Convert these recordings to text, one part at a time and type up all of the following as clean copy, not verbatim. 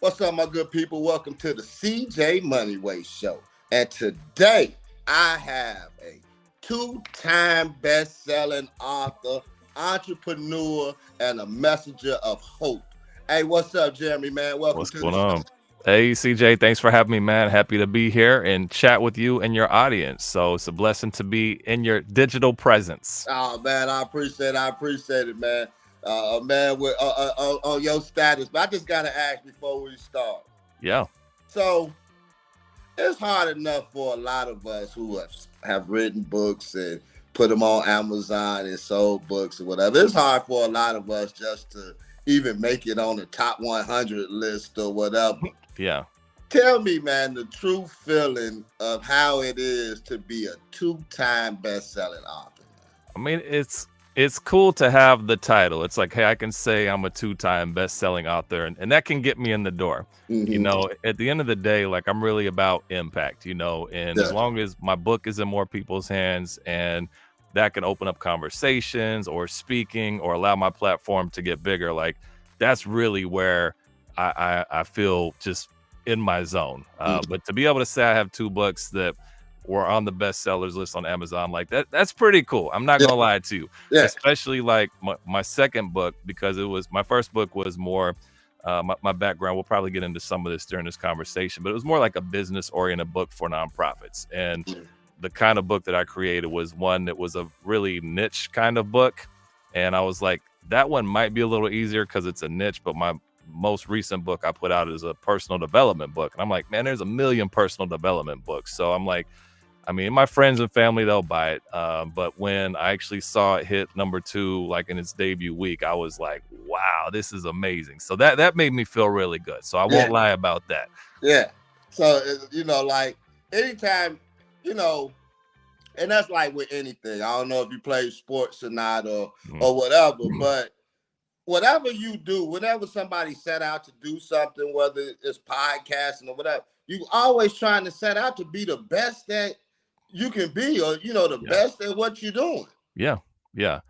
What's up, my good people? Welcome to the CJ Moneyway Show. And today I have a two-time best-selling author, entrepreneur, and a messenger of hope. Hey, what's up, Jeremy, man? Welcome What's to the going show. on? Hey, CJ, thanks for having me, man. Happy to be here and chat with you and your audience. So it's a blessing to be in your digital presence. Oh, man, I appreciate it, man. Man, with on your status. But I just got to ask before we start. Yeah. So, it's hard enough for a lot of us who have written books and put them on Amazon and sold books or whatever. It's hard for a lot of us just to even make it on the top 100 list or whatever. Yeah. Tell me, man, the true feeling of how it is to be a two-time best-selling author. I mean, it's cool to have the title. It's like, hey, I can say I'm a two-time best-selling author, and that can get me in the door. At the end of the day, like I'm really about impact, and as long as my book is in more people's hands and that can open up conversations or speaking or allow my platform to get bigger, like that's really where I feel just in my zone. But to be able to say I have two books that were on the bestsellers list on Amazon, like that's pretty cool. I'm not gonna lie to you, especially like my second book, because it was my first book was more my background. We'll probably get into some of this during this conversation, but it was more like a business oriented book for nonprofits. And the kind of book that I created was one that was a really niche kind of book. And I was like, that one might be a little easier because it's a niche, but my most recent book I put out is a personal development book. And I'm like, man, there's a million personal development books. So I'm like, I mean, my friends and family, they'll buy it. But when I actually saw it hit number 2, like in its debut week, I was like, wow, this is amazing. So that made me feel really good. So I won't lie about that. Yeah. So, like anytime, and that's like with anything. I don't know if you play sports or not or whatever, but whatever you do, whenever somebody set out to do something, whether it's podcasting or whatever, you always trying to set out to be the best that you can be, or the best at what you're doing. Yeah.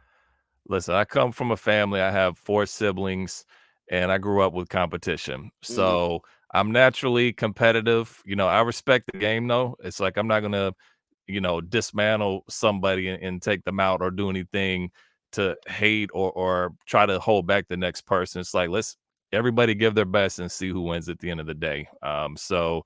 Listen, I come from a family. I have 4 siblings, and I grew up with competition. So I'm naturally competitive. I respect the game, though. It's like I'm not gonna, dismantle somebody and take them out or do anything to hate or try to hold back the next person. It's like let's everybody give their best and see who wins at the end of the day. So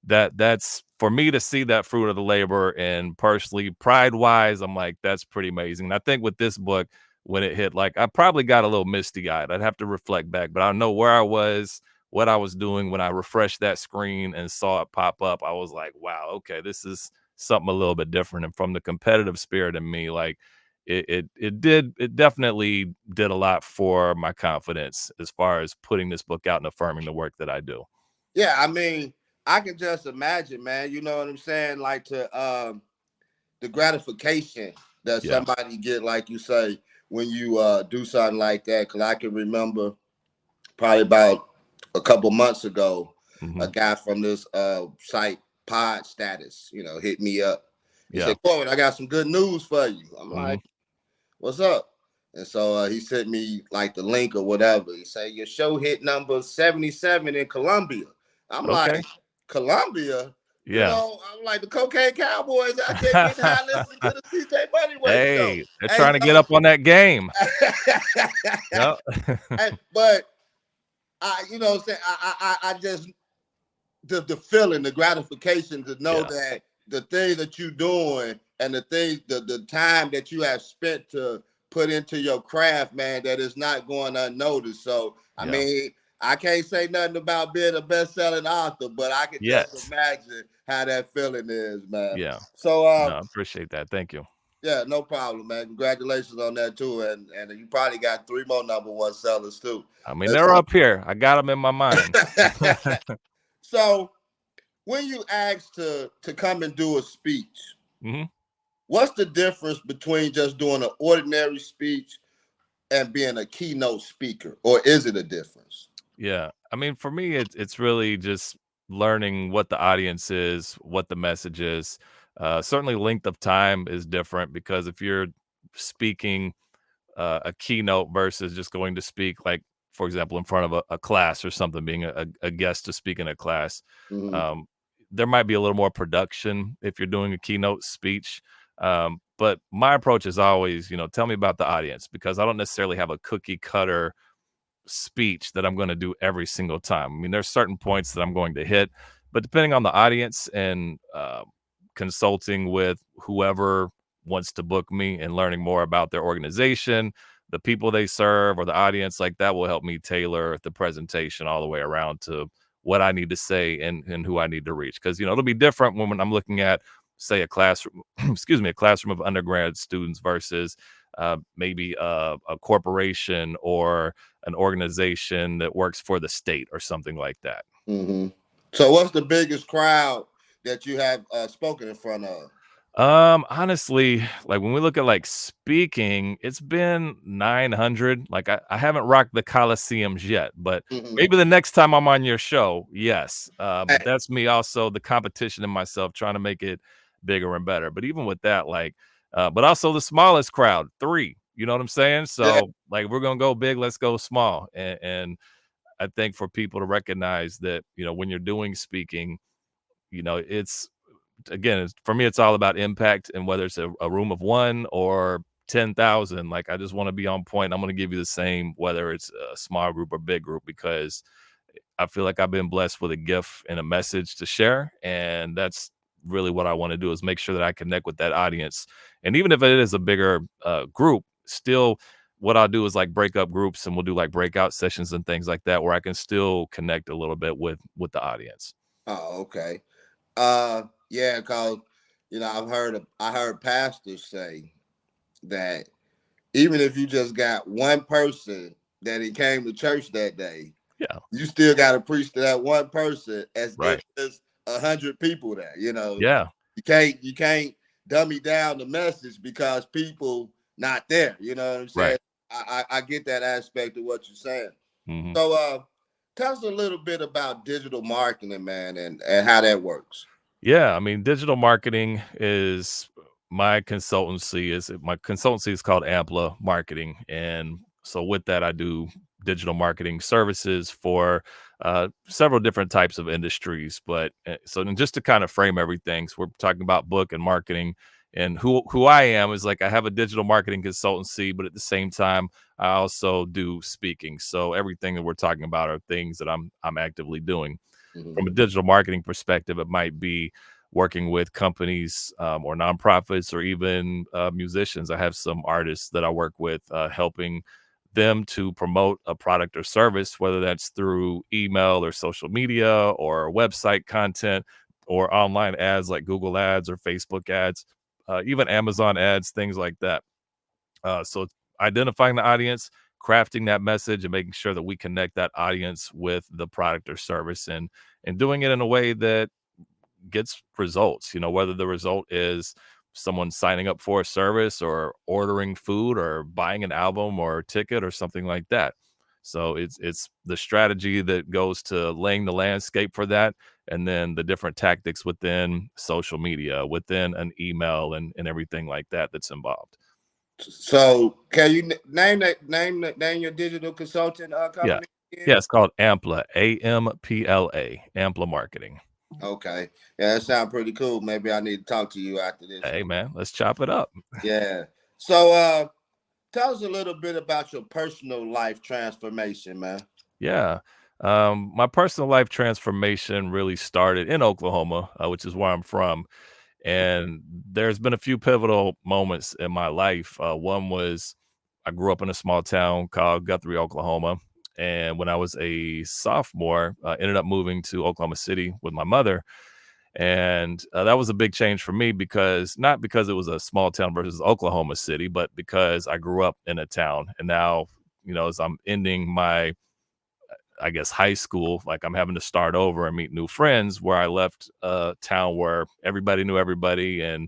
that's for me to see that fruit of the labor, and personally, pride wise, I'm like, that's pretty amazing. And I think with this book, when it hit, like I probably got a little misty eyed. I'd have to reflect back, but I know where I was, what I was doing when I refreshed that screen and saw it pop up. I was like, wow, okay, this is something a little bit different. And from the competitive spirit in me, like it definitely did a lot for my confidence as far as putting this book out and affirming the work that I do. Yeah, I mean, I can just imagine, man. You know what I'm saying? Like the gratification that somebody get, like you say, when you do something like that. Because I can remember probably about a couple months ago, a guy from this site, Pod Status, hit me up. He said, Corbin, I got some good news for you. I'm like, what's up? And so he sent me like the link or whatever. He said, your show hit number 77 in Colombia. I'm like, Colombia? I'm like, the Cocaine Cowboys out there getting high listening to the CJ Moneyway Show. Hey, they're trying to get up on that game. But I just the feeling, the gratification to know that the thing that you're doing and the time that you have spent to put into your craft, man, that is not going unnoticed. So I mean, I can't say nothing about being a best-selling author, but I can just imagine how that feeling is, man. Yeah. So I appreciate that. Thank you. Yeah, no problem, man. Congratulations on that too, and you probably got 3 more number 1 sellers too. I mean, they're up here. I got them in my mind. So, when you asked to come and do a speech, what's the difference between just doing an ordinary speech and being a keynote speaker, or is it a difference? Yeah, I mean, for me, it's really just learning what the audience is, what the message is. Certainly, length of time is different because if you're speaking a keynote versus just going to speak like for example, in front of a class or something, being a guest to speak in a class. Mm-hmm. Um, there might be a little more production if you're doing a keynote speech. But my approach is always, tell me about the audience, because I don't necessarily have a cookie cutter speech that I'm going to do every single time. I mean, there's certain points that I'm going to hit, but depending on the audience and consulting with whoever wants to book me and learning more about their organization, the people they serve, or the audience, like that will help me tailor the presentation all the way around to what I need to say and who I need to reach. Because, it'll be different when I'm looking at, say, a classroom, excuse me, a classroom of undergrad students versus maybe a corporation or an organization that works for the state or something like that. Mm-hmm. So what's the biggest crowd that you have spoken in front of? Honestly, like when we look at like speaking, it's been 900. Like I haven't rocked the Coliseums yet, but Mm-hmm. maybe the next time I'm on your show, yes. Hey, But that's me also, the competition in myself, trying to make it bigger and better. But even with that, like, but also the smallest crowd, 3. You know what I'm saying? yeah. So like, we're gonna go big, let's go small. And I think for people to recognize that, when you're doing speaking, it's, again, for me, it's all about impact, and whether it's a room of 1 or 10,000, like, I just want to be on point. I'm going to give you the same, whether it's a small group or big group, because I feel like I've been blessed with a gift and a message to share. And that's really what I want to do, is make sure that I connect with that audience. And even if it is a bigger group, still what I'll do is like break up groups, and we'll do like breakout sessions and things like that, where I can still connect a little bit with the audience. Oh, okay. Yeah, cause I heard pastors say that even if you just got one person that he came to church that day, Yeah. you still got to preach to that one person as if Right. there's 100 people there. Yeah. You can't dummy down the message because people not there. You know what I'm saying? Right. I get that aspect of what you're saying. Hmm. So tell us a little bit about digital marketing, man, and how that works. Yeah, I mean, digital marketing is my consultancy. My consultancy is called Ampla Marketing, and so with that, I do digital marketing services for several different types of industries. But so then, just to kind of frame everything, so we're talking about book and marketing, and who I am is like, I have a digital marketing consultancy, but at the same time, I also do speaking. So everything that we're talking about are things that I'm actively doing. Mm-hmm. From a digital marketing perspective, it might be working with companies or nonprofits, or even musicians. I have some artists that I work with, helping them to promote a product or service, whether that's through email or social media or website content or online ads like Google ads or Facebook ads, even Amazon ads, things like that. So it's identifying the audience, crafting that message, and making sure that we connect that audience with the product or service, and doing it in a way that gets results. Whether the result is someone signing up for a service or ordering food or buying an album or a ticket or something like that. So it's the strategy that goes to laying the landscape for that, and then the different tactics within social media, within an email, and everything like that that's involved. So can you name your digital consulting Yeah. company again? Yeah, it's called Ampla, Ampla, Ampla Marketing. Okay. Yeah, that sounds pretty cool. Maybe I need to talk to you after this Hey, one. man, let's chop it up. Yeah. So tell us a little bit about your personal life transformation, man. Yeah. My personal life transformation really started in Oklahoma, which is where I'm from. And there's been a few pivotal moments in my life. One was, I grew up in a small town called Guthrie, Oklahoma. And when I was a sophomore, I ended up moving to Oklahoma City with my mother. And that was a big change for me, because not because it was a small town versus Oklahoma City, but because I grew up in a town. And now, as I'm ending my, I guess, high school, like, I'm having to start over and meet new friends, where I left a town where everybody knew everybody and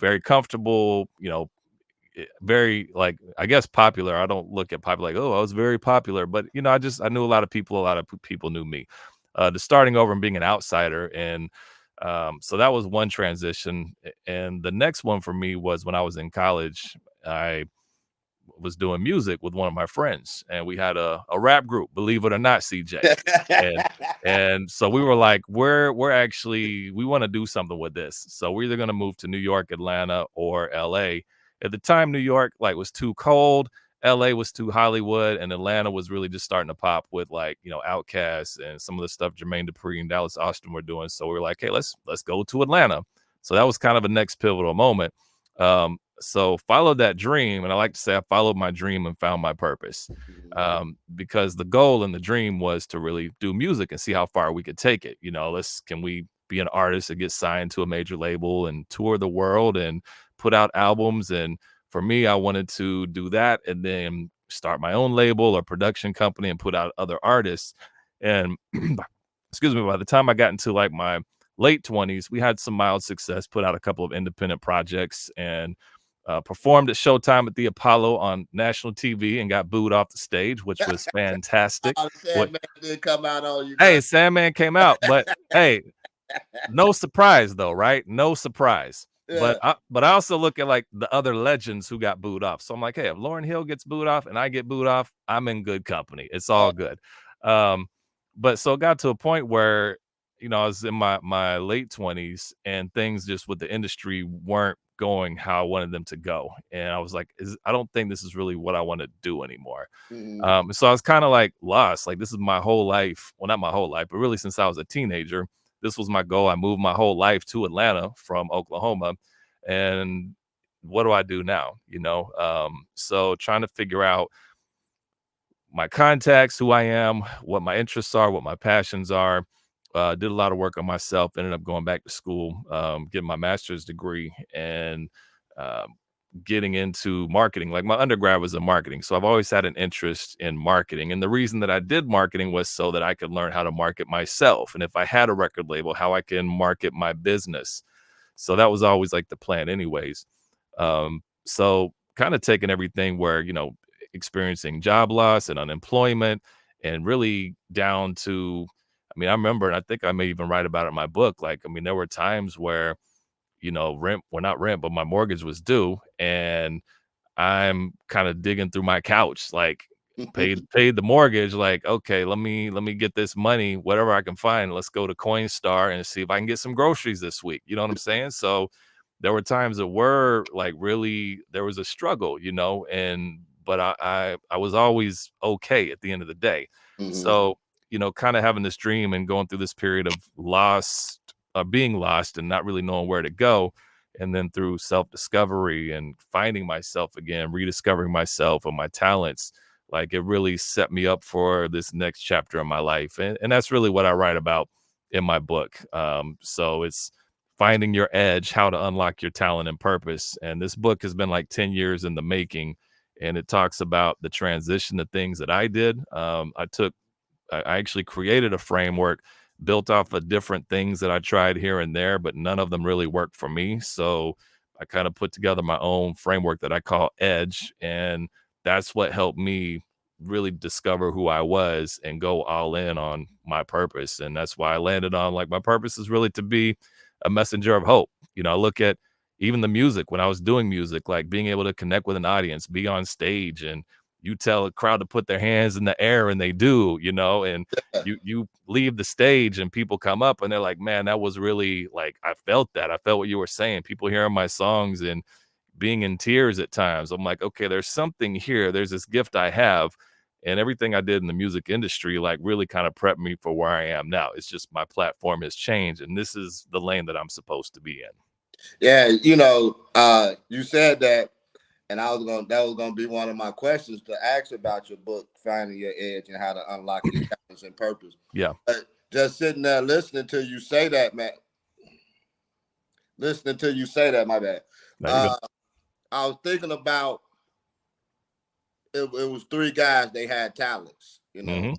very comfortable, very, like, I guess, popular. I don't look at popular like, oh, I was very popular, but I knew a lot of people. A lot of people knew me. To starting over and being an outsider, and so that was one transition. And the next one for me was when I was in college. I was doing music with one of my friends, and we had a rap group, believe it or not, CJ. And so we were like, we want to do something with this. So we're either going to move to New York, Atlanta, or LA. At the time, New York was too cold. LA was too Hollywood, and Atlanta was really just starting to pop with Outkast and some of the stuff Jermaine Dupri and Dallas Austin were doing. So we were like, hey, let's go to Atlanta. So that was kind of a next pivotal moment. So followed that dream, and I like to say I followed my dream and found my purpose, because the goal and the dream was to really do music and see how far we could take it. Can we be an artist and get signed to a major label and tour the world and put out albums? And for me, I wanted to do that and then start my own label or production company and put out other artists. And excuse me, by the time I got into my late 20s, we had some mild success, put out a couple of independent projects, and performed at Showtime at the Apollo on national TV and got booed off the stage, which was fantastic. Sandman did come out on you. Hey, Sandman came out, but hey, no surprise though, right? No surprise. Yeah. But I also look at the other legends who got booed off. So I'm like, hey, if Lauryn Hill gets booed off and I get booed off, I'm in good company. It's all good. But so it got to a point where, I was in my late 20s and things just with the industry weren't going how I wanted them to go. And I was like, I don't think this is really what I want to do anymore. So I was kind of lost. This is my whole life. Well, not my whole life, but really since I was a teenager, this was my goal. I moved my whole life to Atlanta from Oklahoma. And what do I do now? So trying to figure out my contacts, who I am, what my interests are, what my passions are. Did a lot of work on myself, ended up going back to school, getting my master's degree, and getting into marketing. My undergrad was in marketing. So I've always had an interest in marketing. And the reason that I did marketing was so that I could learn how to market myself. And if I had a record label, how I can market my business. So that was always the plan anyways. So kind of taking everything where, experiencing job loss and unemployment, and really down to, I remember, and I think I may even write about it in my book. There were times where, not rent, but my mortgage was due, and I'm kind of digging through my couch, paid the mortgage. Okay, let me get this money, whatever I can find. Let's go to Coinstar and see if I can get some groceries this week. You know what I'm saying? So there were times that were really, there was a struggle, but I was always okay at the end of the day. So, kind of having this dream and going through this period of being lost and not really knowing where to go. And then through self-discovery and finding myself again, rediscovering myself and my talents, it really set me up for this next chapter of my life. And that's really what I write about in my book. So it's finding your edge, how to unlock your talent and purpose. And this book has been 10 years in the making. And it talks about the transition, the things that I did. I actually created a framework built off of different things that I tried here and there, but none of them really worked for me. So I kind of put together my own framework that I call Edge. And that's what helped me really discover who I was and go all in on my purpose. And that's why I landed on my purpose is really to be a messenger of hope. I look at even the music, when I was doing music, being able to connect with an audience, be on stage, and you tell a crowd to put their hands in the air and they do, and you leave the stage and people come up and they're like, man, that was really I felt that. I felt what you were saying. People hearing my songs and being in tears at times. I'm like, okay, there's something here. There's this gift I have. And everything I did in the music industry, really kind of prepped me for where I am now. It's just my platform has changed, and this is the lane that I'm supposed to be in. Yeah, you said that, and that was gonna be one of my questions to ask about your book, Finding Your Edge and How to Unlock Your Talents and Purpose. Yeah. But just sitting there listening to you say that, man. My bad. I was thinking about it was three guys, they had talents, and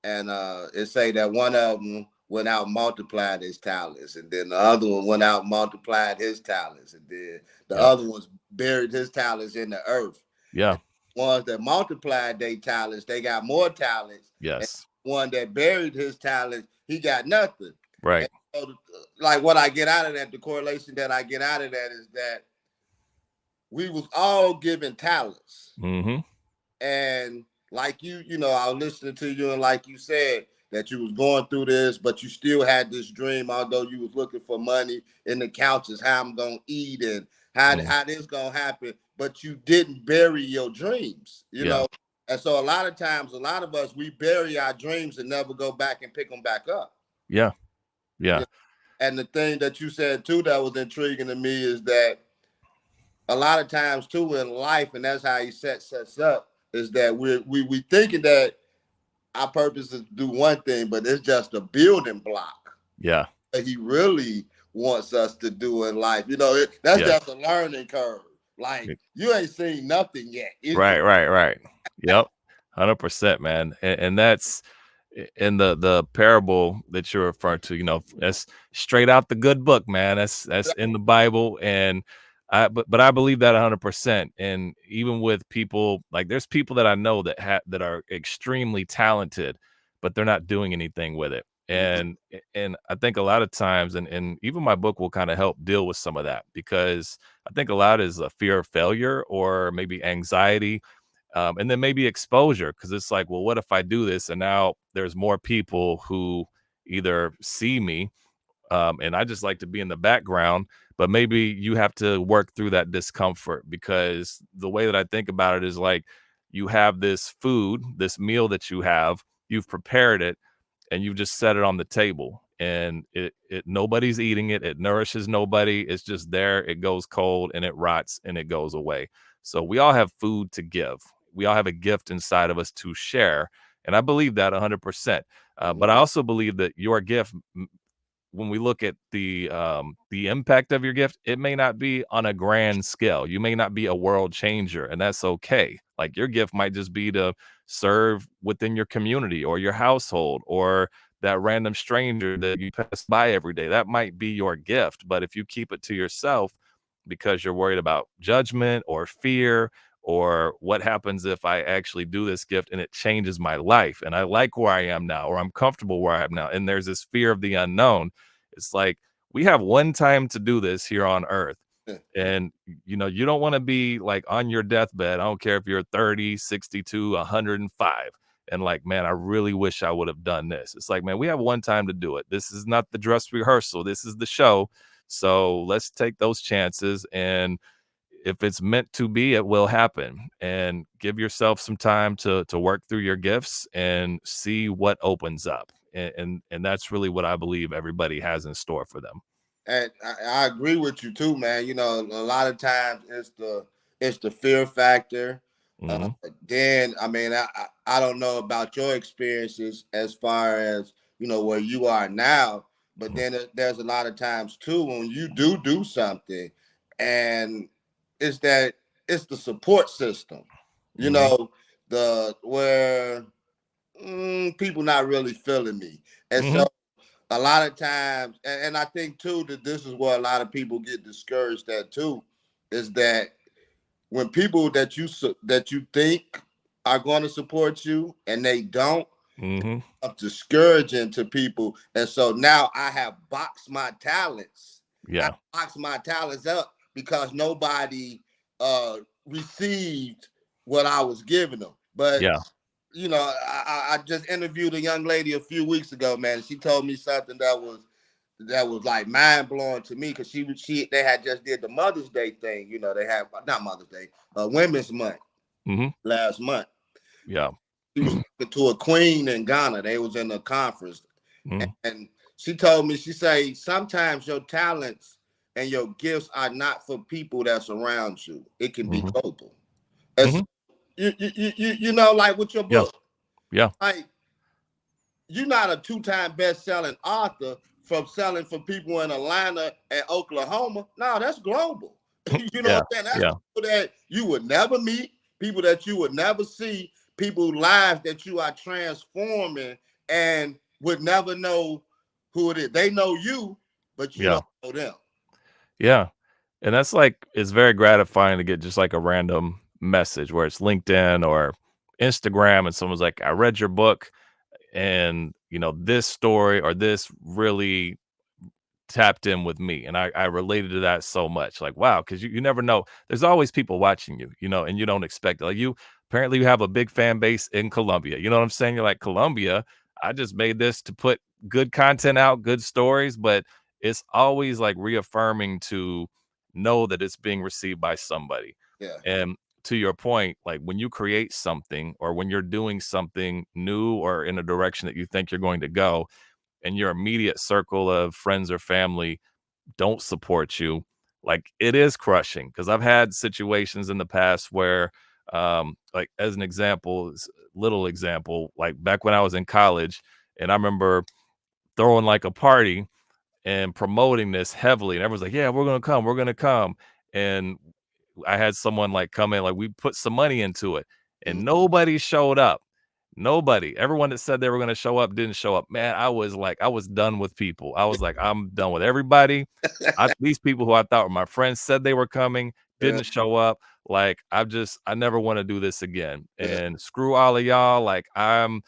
it say that one of them went out and multiplied his talents, and then the other one went out and multiplied his talents, and then the other ones buried his talents in the earth. Yeah. And ones that multiplied their talents, they got more talents. Yes. And one that buried his talents, he got nothing. Right. And so, what I get out of that, the correlation that I get out of that is that we was all given talents. Mm-hmm. And like you know, I was listening to you, and like you said, that you was going through this, but you still had this dream, although you was looking for money in the couches, how I'm gonna eat and how this gonna happen, but you didn't bury your dreams, you Yeah. know. And so a lot of times, a lot of us, we bury our dreams and never go back and pick them back up. Yeah. Yeah. Yeah. And the thing that you said too that was intriguing to me is that a lot of times too in life, and that's how he sets us up, is that we thinking that our purpose is to do one thing, but it's just a building block Yeah. that he really wants us to do in life. You know, that's Yeah. just a learning curve. Like you ain't seen nothing yet. Right. Yep. 100%, man. And that's in the parable that you're referring to, you know, that's straight out the good book, man. That's in the Bible. And but I believe that 100%. And even with people, like there's people that I know that are extremely talented, but they're not doing anything with it. And I think a lot of times, and even my book will kind of help deal with some of that, because I think a lot is a fear of failure or maybe anxiety, and then maybe exposure, because it's like, well, what if I do this and now there's more people who either see me, and I just like to be in the background, but maybe you have to work through that discomfort, because the way that I think about it is like, you have this food, this meal that you've prepared it, and you just set it on the table, and it nobody's eating it. It nourishes nobody. It's just there. It goes cold and it rots and it goes away. So we all have food to give. We all have a gift inside of us to share. And I believe that 100%. But I also believe that your gift, when we look at the impact of your gift, it may not be on a grand scale. You may not be a world changer, and that's okay. Like your gift might just be to serve within your community or your household or that random stranger that you pass by every day. That might be your gift. But if you keep it to yourself because you're worried about judgment or fear, or what happens if I actually do this gift and it changes my life and I like where I am now, or I'm comfortable where I am now, and there's this fear of the unknown, it's like, we have one time to do this here on earth. And you know, you don't want to be like on your deathbed. I don't care if you're 30, 62, 105, and like, man, I really wish I would have done this. It's like, man, we have one time to do it. This is not the dress rehearsal. This is the show. So let's take those chances, and if it's meant to be, it will happen. And give yourself some time to work through your gifts and see what opens up. And that's really what I believe everybody has in store for them. And I agree with you too, man. You know, a lot of times it's the fear factor. Mm-hmm. Then I mean, I don't know about your experiences as far as you know where you are now, but then there's a lot of times too when you do something, and it's that it's the support system. You Mm-hmm. know, the where people not really feeling me, and Mm-hmm. so a lot of times, and I think too that this is where a lot of people get discouraged at too, is that when people that you think are going to support you and they don't, Mm-hmm. it's discouraging to people. And so now I have boxed my talents. I Yeah. boxed my talents up because nobody received what I was giving them. But Yeah. you know, I just interviewed a young lady a few weeks ago, man. She told me something that was like mind blowing to me because they had just did the Mother's Day thing. You know, they have not Mother's Day, Women's Month Mm-hmm. last month. Yeah. She was talking to a queen in Ghana. They was in a conference, Mm-hmm. and she told me, she say sometimes your talents and your gifts are not for people that's around you. It can be Mm-hmm. global. And Mm-hmm. so you know, like with your Yeah. book, Yeah. like you're not a two-time best-selling author from selling for people in Atlanta and Oklahoma. No, that's global. You know Yeah. what I'm saying? That's Yeah. people that you would never meet, people that you would never see, people's lives that you are transforming and would never know who it is. They know you, but you Yeah. don't know them. Yeah. And that's like, it's very gratifying to get just like a random message where it's LinkedIn or Instagram, and someone's like, I read your book, and you know, this story or this really tapped in with me, and I related to that so much. Like, wow, because you never know. There's always people watching you, and you don't expect it. Like apparently you have a big fan base in Colombia. You know what I'm saying? You're like, Colombia, I just made this to put good content out, good stories, but it's always like reaffirming to know that it's being received by somebody. Yeah. And to your point, like when you create something or when you're doing something new or in a direction that you think you're going to go, and your immediate circle of friends or family don't support you, like it is crushing. Because I've had situations in the past where, like as an example, little example, like back when I was in college, and I remember throwing like a party and promoting this heavily, and everyone's like, "Yeah, we're gonna come," and I had someone like come in, like we put some money into it, and nobody showed up. Nobody. Everyone that said they were gonna show up didn't show up. Man, I was done with people. I was like, I'm done with everybody. These people who I thought were my friends said they were coming, Yeah. didn't show up. Like I never want to do this again. Yeah. And screw all of y'all. Like y'all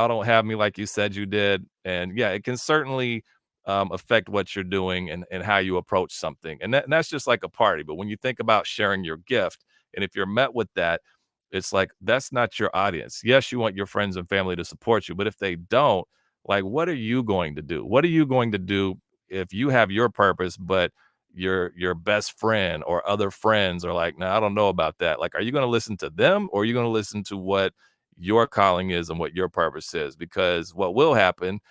don't have me like you said you did. And yeah, it can certainly affect what you're doing and how you approach something. And that's just like a party. But when you think about sharing your gift, and if you're met with that, it's like that's not your audience. Yes, you want your friends and family to support you, but if they don't, like, what are you going to do? What are you going to do if you have your purpose, but your best friend or other friends are like, no, I don't know about that. Like, are you going to listen to them, or are you going to listen to what your calling is and what your purpose is? Because what will happen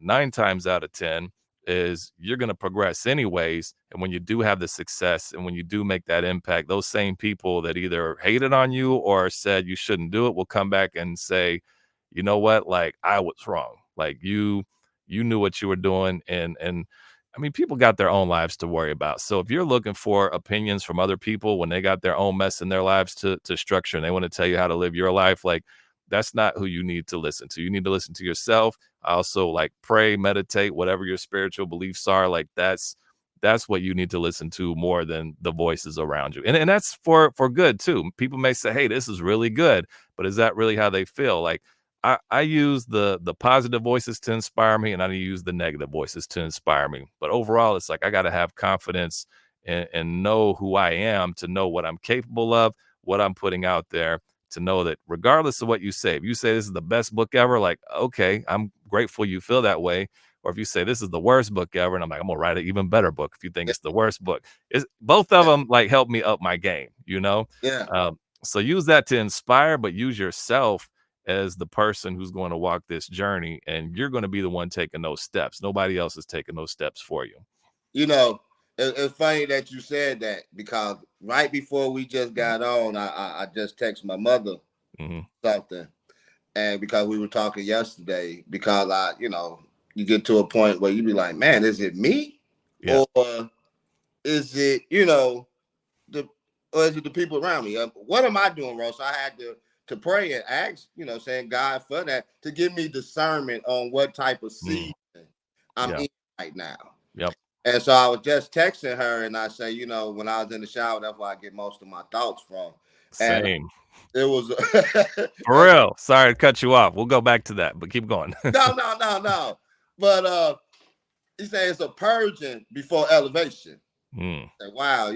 9 times out of 10 is you're going to progress anyways. And when you do have the success and when you do make that impact, those same people that either hated on you or said you shouldn't do it will come back and say, you know what, like I was wrong. Like you knew what you were doing. And I mean, people got their own lives to worry about. So if you're looking for opinions from other people when they got their own mess in their lives to structure, and they want to tell you how to live your life, like that's not who you need to listen to. You need to listen to yourself. I also like pray, meditate, whatever your spiritual beliefs are. Like that's what you need to listen to more than the voices around you. And that's for good too. People may say, hey, this is really good, but is that really how they feel? Like I use the positive voices to inspire me, and I use the negative voices to inspire me. But overall, it's like I got to have confidence and know who I am, to know what I'm capable of, what I'm putting out there, to know that regardless of what you say, if you say this is the best book ever, like, okay, I'm grateful you feel that way. Or if you say this is the worst book ever, and I'm like, I'm gonna write an even better book if you think it's the worst book. It's both of them like help me up my game, Yeah. So use that to inspire, but use yourself as the person who's going to walk this journey, and you're going to be the one taking those steps. Nobody else is taking those steps for you. It's funny that you said that, because right before we just got on, I just texted my mother something, and because we were talking yesterday, because you get to a point where you be like, man, is it me, Yeah. or is it the or is it the people around me? What am I doing wrong? So I had to pray and ask, saying God for that, to give me discernment on what type of season I'm in right now. Yep. And so I was just texting her, and I say, when I was in the shower, that's where I get most of my thoughts from. And Same. it was For real. Sorry to cut you off. We'll go back to that, but keep going. no. But he said it's a purging before elevation. And wow,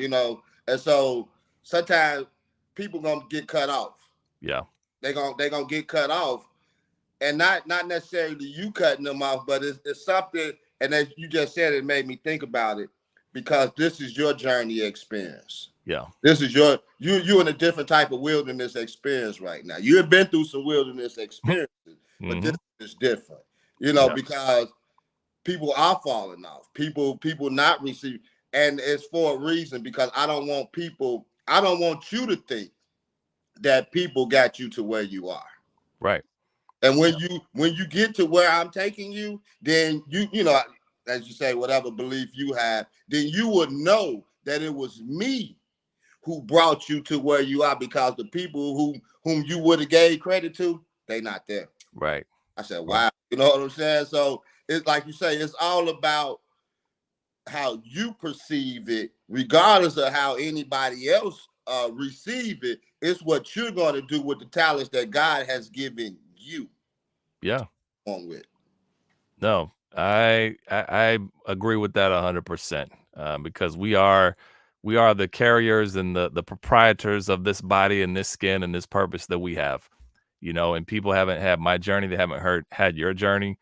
and so sometimes people gonna get cut off. Yeah. They gonna get cut off, and not necessarily you cutting them off, but it's something. And as you just said, it made me think about it, because this is your journey experience. Yeah. This is you're in a different type of wilderness experience right now. You have been through some wilderness experiences, but this is different, because people are falling off. People not receiving, and it's for a reason, because I don't want you to think that people got you to where you are. Right. And when you get to where I'm taking you, then as you say, whatever belief you have, then you would know that it was me who brought you to where you are, because the people whom you would have gave credit to, they not there. Right. I said, wow, you know what I'm saying? So it's like you say, it's all about how you perceive it, regardless of how anybody else receive it. It's what you're going to do with the talents that God has given you. Yeah. On with. No, I agree with that 100%, because we are the carriers and the proprietors of this body and this skin and this purpose that we have, and people haven't had my journey, they haven't had your journey.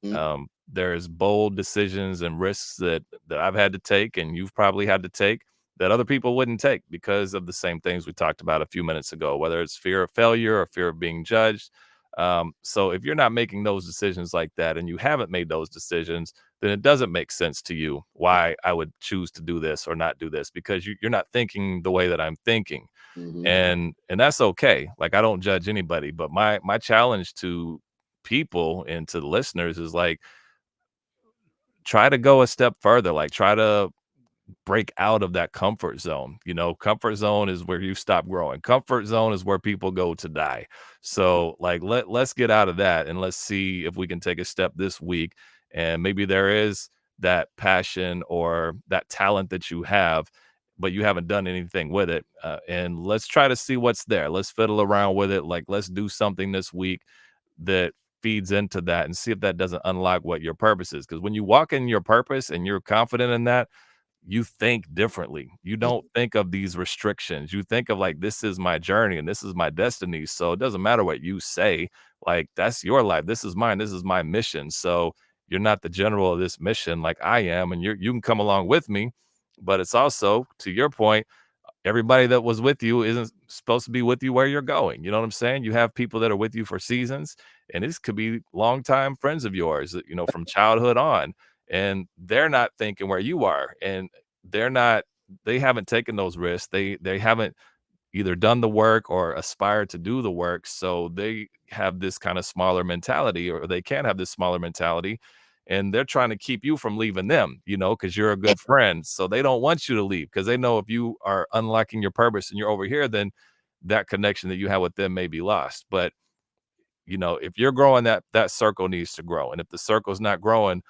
Mhm. There's bold decisions and risks that I've had to take, and you've probably had to take, that other people wouldn't take because of the same things we talked about a few minutes ago, whether it's fear of failure or fear of being judged. So if you're not making those decisions like that, and you haven't made those decisions, then it doesn't make sense to you why I would choose to do this or not do this, because you're not thinking the way that I'm thinking. Mhm. And that's okay. Like, I don't judge anybody, but my challenge to people and to the listeners is like, try to go a step further, like try to break out of that comfort zone. Comfort zone is where you stop growing. Comfort zone is where people go to die. So like, let's get out of that, and let's see if we can take a step this week, and maybe there is that passion or that talent that you have, but you haven't done anything with it. And let's try to see what's there. Let's fiddle around with it. Like, let's do something this week that feeds into that, and see if that doesn't unlock what your purpose is. Because when you walk in your purpose and you're confident in that, you think differently. You don't think of these restrictions. You think of like, this is my journey and this is my destiny. So it doesn't matter what you say. Like, that's your life. This is mine. This is my mission. So you're not the general of this mission like I am, and you can come along with me. But it's also, to your point, everybody that was with you isn't supposed to be with you where you're going. You know what I'm saying? You have people that are with you for seasons, and this could be longtime friends of yours, from childhood on, and they're not thinking where you are, and they're not, they haven't taken those risks. They haven't either done the work or aspire to do the work. So they have this kind of smaller mentality, or they can have this smaller mentality. And they're trying to keep you from leaving them, because you're a good friend. So they don't want you to leave, because they know if you are unlocking your purpose and you're over here, then that connection that you have with them may be lost. But if you're growing, that circle needs to grow. And if the circle's not growing,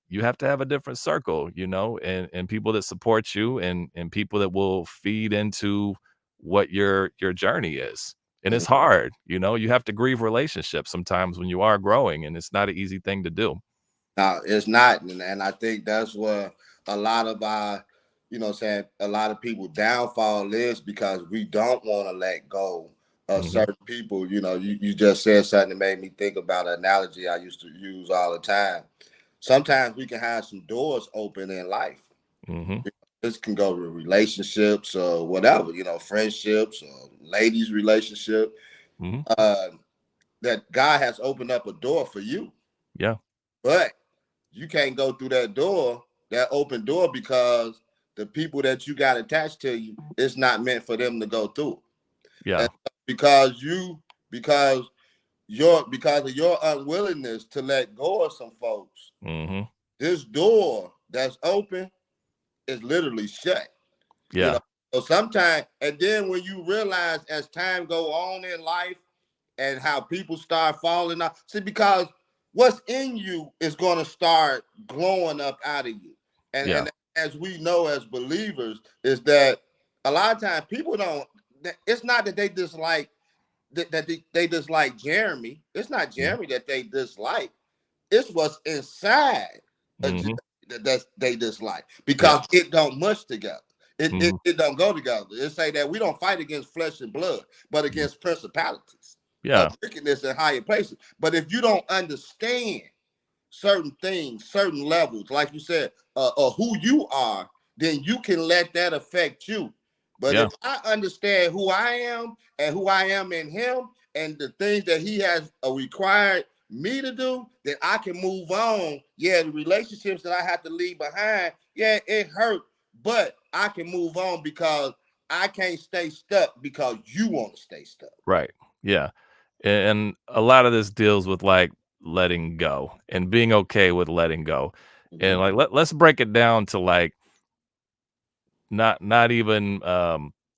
you have to have a different circle, and people that support you, and people that will feed into what your journey is. And Mhm. it's hard, you have to grieve relationships sometimes when you are growing, and it's not an easy thing to do. No, it's not. And I think that's where a lot of our, saying a lot of people downfall is, because we don't want to let go of Hmm. certain people. You just said something that made me think about an analogy I used to use all the time. Sometimes we can have some doors open in life. Hmm. This can go to relationships or whatever, friendships or ladies' relationship. Hmm. Uh, that God has opened up a door for you, Yeah. but you can't go through that open door, because the people that you got attached to you, it's not meant for them to go through. And Yeah. because because of your unwillingness to let go of some folks, Hmm. this door that's open is literally shut. You know, Yeah. so sometimes, and then when you realize as time go on in life, and how people start falling off. See, because what's in you is going to start glowing up out of you. Yeah. And as we know as believers, is that a lot of times people don't, it's not that they dislike, they dislike Jeremy. It's not Jeremy that they dislike. It's what's inside of Hmm. that they dislike, Yeah. because it don't mush together. Hmm. It don't go together. It say that we don't fight against flesh and blood, but against principalities of Yeah. wickedness in higher places. But if you don't understand certain things, certain levels, like you said, or who you are, then you can let that affect you. But Yeah. if I understand who I am and who I am in Him, and the things that He has required me to do, then I can move on. Yeah, the relationships that I have to leave behind, yeah, it hurt, but I can move on, because I can't stay stuck because you want to stay stuck. Right. Yeah. And a lot of this deals with like letting go and being okay with letting go. Mhm. And like, let's break it down to like, not even,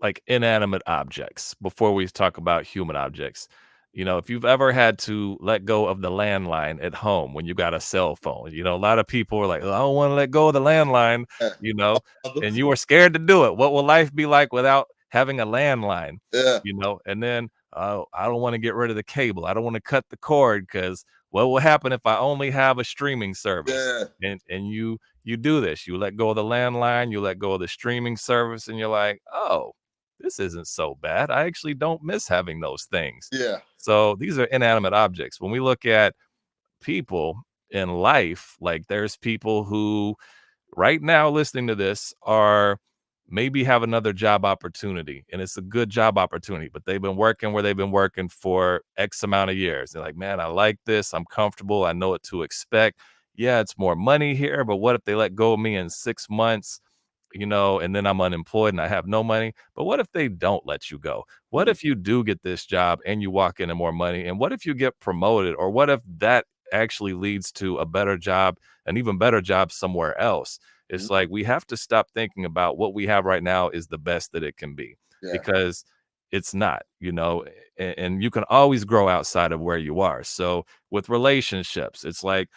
like, inanimate objects before we talk about human objects. If you've ever had to let go of the landline at home when you got a cell phone, a lot of people are like, "Oh, I don't wanna let go of the landline," Yeah. you know, and you were scared to do it. What will life be like without having a landline? Yeah. And then oh, I don't want to get rid of the cable. I don't want to cut the cord because what will happen if I only have a streaming service? Yeah. And you do this. You let go of the landline, you let go of the streaming service, and you're like, oh, this isn't so bad. I actually don't miss having those things. Yeah. So these are inanimate objects. When we look at people in life, like there's people who right now listening to this are maybe have another job opportunity and it's a good job opportunity, but they've been working where they've been working for X amount of years. They're like, man, I like this. I'm comfortable. I know what to expect. Yeah, it's more money here, but what if they let go of me in 6 months? And then I'm unemployed and I have no money. But what if they don't let you go? What if you do get this job and you walk into more money? And what if you get promoted? Or what if that actually leads to a better job, an even better job somewhere else? It's like we have to stop thinking about what we have right now is the best that it can be Yeah. because it's not, and you can always grow outside of where you are. So with relationships, it's like,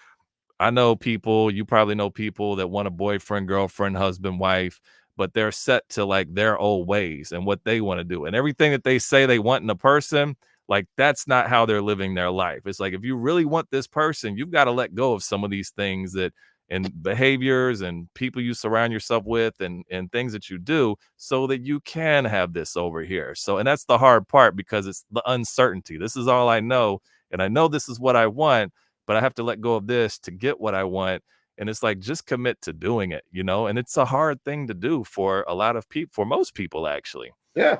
I know people, you probably know people that want a boyfriend, girlfriend, husband, wife, but they're set to like their old ways and what they want to do. And everything that they say they want in a person, like that's not how they're living their life. It's like if you really want this person, you've got to let go of some of these things that and behaviors and people you surround yourself with and things that you do so that you can have this over here. So and that's the hard part because it's the uncertainty. This is all I know. And I know this is what I want, but I have to let go of this to get what I want. And it's like, just commit to doing it, and it's a hard thing to do for a lot of people, for most people, actually. Yeah.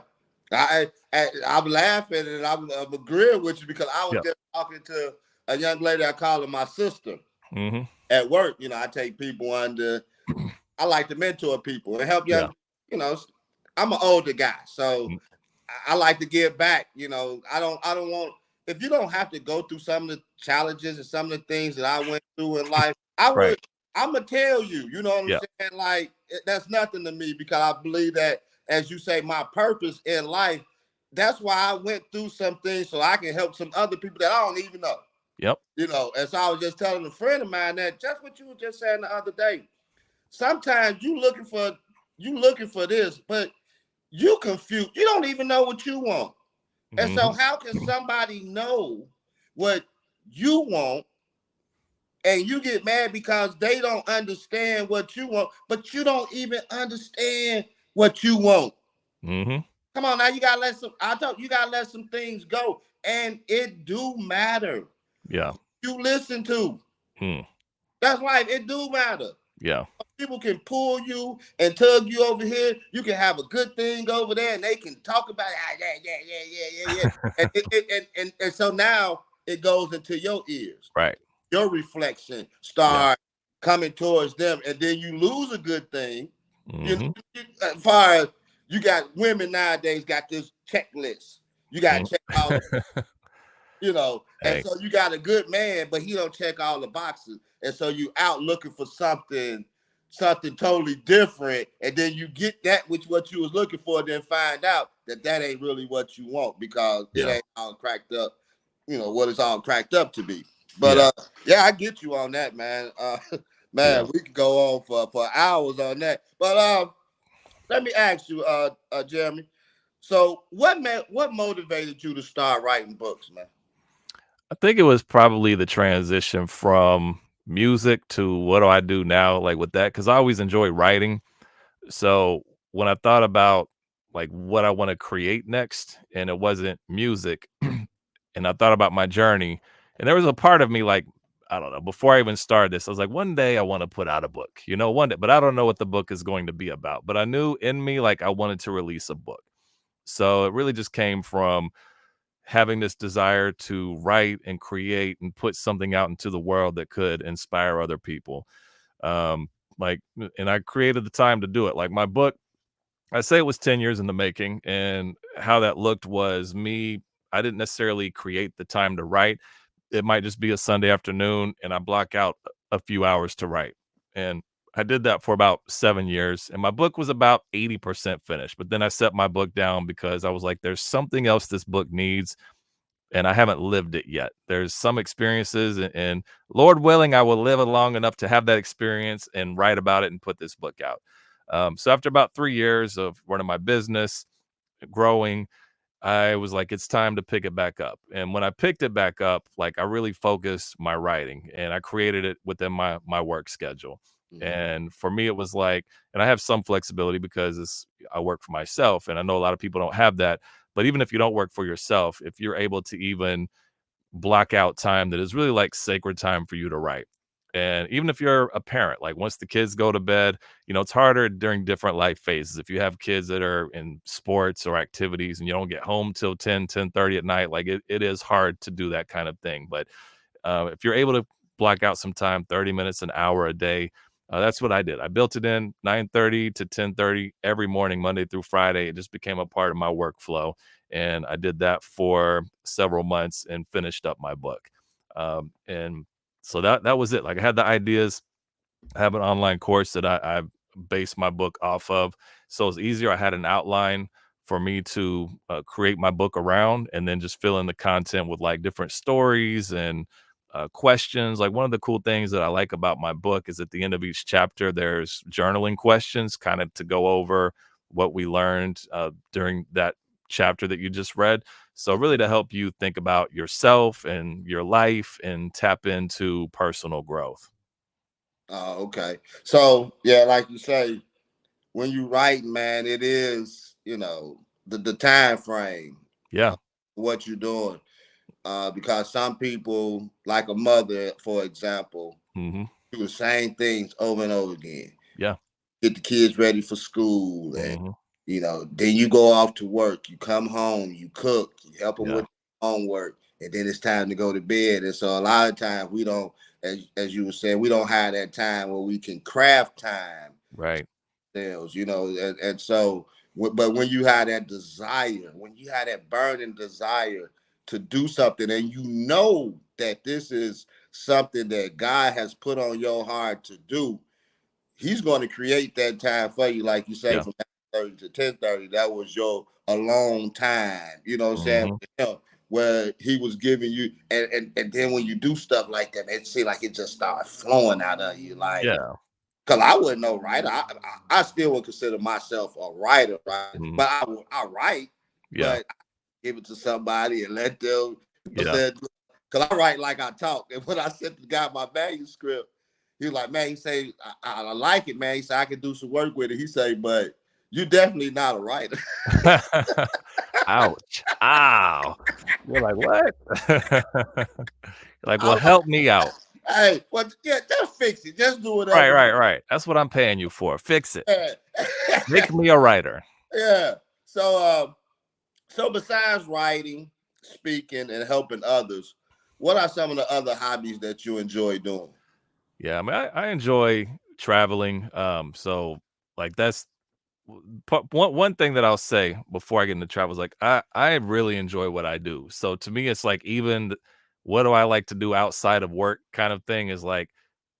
I'm laughing and I'm agreeing with you because I was just talking to a young lady, I call her my sister at work. I take people under, I like to mentor people and help young, I'm an older guy. So I like to give back. I don't want, if you don't have to go through some of the challenges and some of the things that I went through in life, I'm gonna tell you, you know what I'm saying? Like that's nothing to me because I believe that, as you say, my purpose in life, that's why I went through some things so I can help some other people that I don't even know. Yep. And so I was just telling a friend of mine that just what you were just saying the other day. Sometimes you looking for this, but you confused. You don't even know what you want. And so how can somebody know what you want and you get mad because they don't understand what you want, but you don't even understand what you want? Come on now, you gotta let some things go. And it do matter. Yeah. You listen to. That's life. It do matter. Yeah. People can pull you and tug you over here. You can have a good thing over there, and they can talk about it. And so now it goes into your ears. Right. Your reflection start coming towards them, and then you lose a good thing. As far as you got women nowadays got this checklist. You got to check out, and so you got a good man, but he don't check all the boxes. And so you out looking for something totally different, and then you get that which what you was looking for, then find out that ain't really what you want because it ain't all cracked up, what it's all cracked up to be. But I get you on that, man. We could go on for hours on that. But let me ask you, Jeremy. So what motivated you to start writing books, man? I think it was probably the transition from music to what do I do now, like with that, because I always enjoy writing. So when I thought about like what I want to create next, and it wasn't music, and I thought about my journey, and there was a part of me like, I don't know, before I even started this, I was like, one day I want to put out a book, one day, but I don't know what the book is going to be about. But I knew in me like I wanted to release a book. So it really just came from having this desire to write and create and put something out into the world that could inspire other people. And I created the time to do it. Like my book, I say it was 10 years in the making, and how that looked was me. I didn't necessarily create the time to write. It might just be a Sunday afternoon and I block out a few hours to write. And I did that for about 7 years, and my book was about 80% finished. But then I set my book down because I was like, there's something else this book needs, and I haven't lived it yet. There's some experiences, and Lord willing, I will live long enough to have that experience and write about it and put this book out. So after about 3 years of running my business, growing, I was like, it's time to pick it back up. And when I picked it back up, like I really focused my writing and I created it within my work schedule. And for me, it was like, and I have some flexibility because I work for myself, and I know a lot of people don't have that. But even if you don't work for yourself, if you're able to even block out time that is really like sacred time for you to write. And even if you're a parent, like once the kids go to bed, it's harder during different life phases. If you have kids that are in sports or activities and you don't get home till 10:30 at night, like it is hard to do that kind of thing. But if you're able to block out some time, 30 minutes, an hour a day, that's what I did. I built it in 9:30 to 10:30 every morning, Monday through Friday. It just became a part of my workflow. And I did that for several months and finished up my book. And so that was it. Like I had the ideas. I have an online course that I based my book off of. So it's easier. I had an outline for me to create my book around, and then just fill in the content with like different stories and questions. Like one of the cool things that I like about my book is at the end of each chapter, there's journaling questions kind of to go over what we learned during that chapter that you just read. So really to help you think about yourself and your life and tap into personal growth. Oh, okay. So yeah, like you say, when you write, man, it is, the time frame, Yeah. what you're doing. Because some people, like a mother, for example, Hmm. do the same things over and over again. Yeah. Get the kids ready for school, and Hmm. then you go off to work. You come home, you cook, you help them Yeah. with homework, and then it's time to go to bed. And so a lot of times we don't, as you were saying, we don't have that time where we can craft time Right. ourselves, and so. But when you have that desire, when you have that burning desire to do something, and you know that this is something that God has put on your heart to do, He's going to create that time for you, like you say, Yeah. from 9:30 to 10:30. That was your alone time. You know what I'm saying? Hmm. Where He was giving you, and then when you do stuff like that, it seems like it just starts flowing out of you, like. Yeah. Cause I wasn't no writer. I still would consider myself a writer, right? Hmm. But I write, Yeah. but I give it to somebody and let them. Yeah. Cause I write like I talk. And when I sent the guy my manuscript, he was like, "Man," he say, I like it, man." He said, "I can do some work with it." He say, "But you're definitely not a writer." Ouch. Ow. You're like, what? Like, I well, was help me out. like, "Hey, well, yeah, just fix it. Just do Right, whatever." right, right. That's what I'm paying you for. Fix it. Yeah. Make me a writer. Yeah. So besides writing, speaking, and helping others, what are some of the other hobbies that you enjoy doing? Yeah, I mean, I enjoy traveling. So like that's one thing that I'll say before I get into travel is like I really enjoy what I do. So to me, it's like what do I like to do outside of work kind of thing is like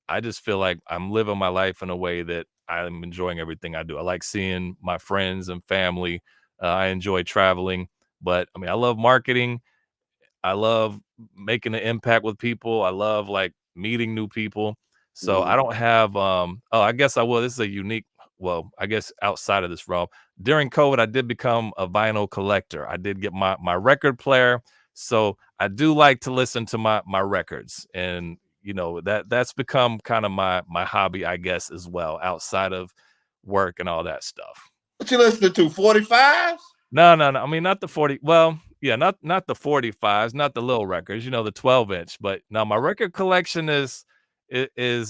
I just feel like I'm living my life in a way that I'm enjoying everything I do. I like seeing my friends and family. I enjoy traveling, but I mean, I love marketing. I love making an impact with people. I love like meeting new people. So Mhm. I don't have I guess I will. This is a unique, well, I guess outside of this realm. During COVID, I did become a vinyl collector. I did get my record player. So I do like to listen to my records. And that's become kind of my hobby, I guess, as well, outside of work and all that stuff. What you listening to? 45s? No, no, no. I mean, not the 40. Well, yeah, not the 45s, not the little records, the 12-inch. But now my record collection is